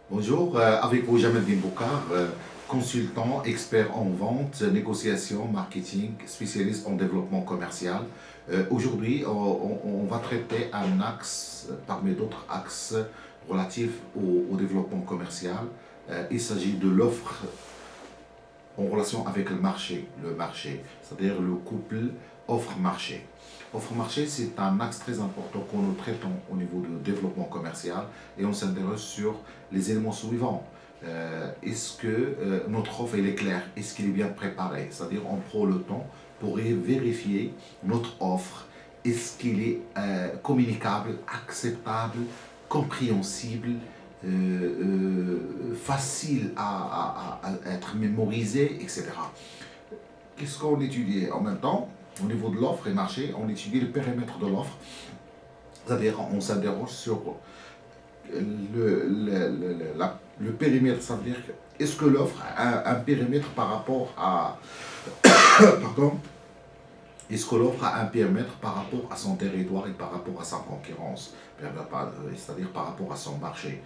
Bonjour, avec vous Jamel Bin Boukar, consultant, expert en vente, négociation, marketing, spécialiste en développement commercial. Aujourd'hui, on va traiter un axe parmi d'autres axes relatifs au développement commercial. Il s'agit de l'offre en relation avec le marché, c'est-à-dire le couple offre-marché. Offre-marché, c'est un axe très important qu'on nous traitons au niveau du développement commercial et on s'intéresse sur les éléments suivants. Est-ce que notre offre elle est claire? Est-ce qu'il est bien préparé? C'est-à-dire on prend le temps pour vérifier notre offre. Est-ce qu'il est communicable, acceptable, compréhensible, facile à être mémorisé, etc. Qu'est-ce qu'on étudie en même temps? Au niveau de l'offre et marché, on étudie le périmètre de l'offre. C'est-à-dire, on s'interroge sur le périmètre. Ça veut dire, est-ce que l'offre a un périmètre par rapport à... Pardon. Est-ce que l'offre a un périmètre par rapport à son territoire et par rapport à sa concurrence, c'est-à-dire par rapport à son marché?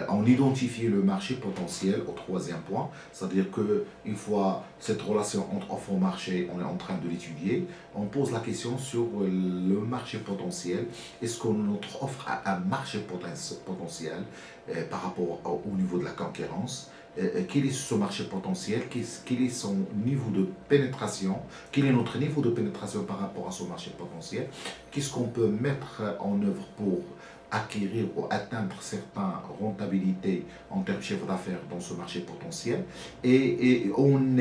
On identifie le marché potentiel au troisième point, c'est-à-dire qu'une fois cette relation entre offre et marché, on est en train de l'étudier, on pose la question sur le marché potentiel. Est-ce que notre offre a un marché potentiel par rapport au niveau de la concurrence? Quel est ce marché potentiel, quel est son niveau de pénétration, quel est notre niveau de pénétration par rapport à ce marché potentiel, qu'est-ce qu'on peut mettre en œuvre pour acquérir ou atteindre certaines rentabilités en termes de chiffre d'affaires dans ce marché potentiel et où on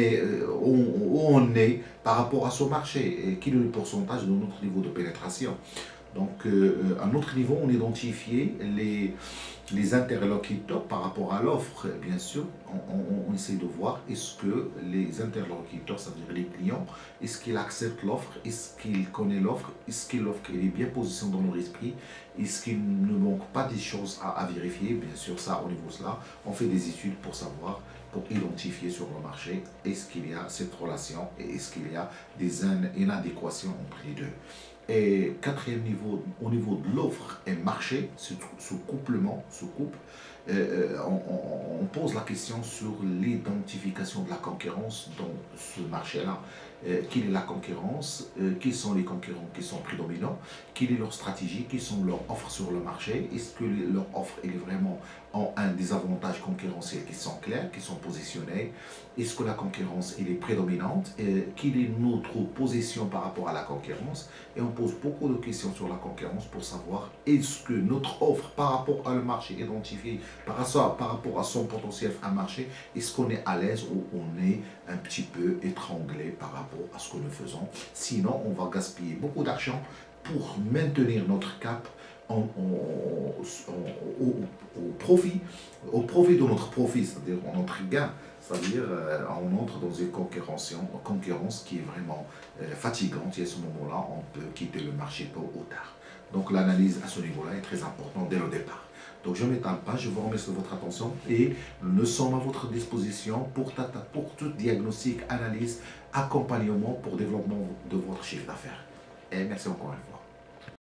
est par rapport à ce marché, et quel est le pourcentage de notre niveau de pénétration. Donc, à notre niveau, on identifie les interlocuteurs par rapport à l'offre. Bien sûr, on essaie de voir est-ce que les interlocuteurs, c'est-à-dire les clients, est-ce qu'ils acceptent l'offre, est-ce qu'ils connaissent l'offre, est-ce que l'offre est bien positionnée dans leur esprit, est-ce qu'il ne manque pas des choses à vérifier. Bien sûr, ça, au niveau de cela, on fait des études pour savoir, pour identifier sur le marché, est-ce qu'il y a cette relation et est-ce qu'il y a des inadéquations entre les deux. Et quatrième niveau, au niveau de l'offre et marché, ce couplement, ce couple, on pose la question sur l'identification de la concurrence dans ce marché-là. Quelle est la concurrence? Quels sont les concurrents qui sont prédominants? Quelle est leur stratégie? Quelles sont leurs offres sur le marché? Est-ce que leur offre est vraiment en un des avantages concurrentiels qui sont clairs, qui sont positionnés? Est-ce que la concurrence est prédominante? Quelle est notre position par rapport à la concurrence? Et on pose beaucoup de questions sur la concurrence pour savoir est-ce que notre offre par rapport à le marché identifié, par rapport à son potentiel à marché, est-ce qu'on est à l'aise ou on est un petit peu étranglé par rapport à ce que nous faisons? Sinon, on va gaspiller beaucoup d'argent pour maintenir notre cap au profit de notre profit, c'est-à-dire notre gain. C'est-à-dire on entre dans une concurrence qui est vraiment fatigante et à ce moment-là, on peut quitter le marché tôt ou tard. Donc l'analyse à ce niveau-là est très importante dès le départ. Donc je ne m'étale pas, je vous remercie de votre attention et nous sommes à votre disposition pour tout diagnostic, analyse, accompagnement pour développement de votre chiffre d'affaires. Et merci encore une fois.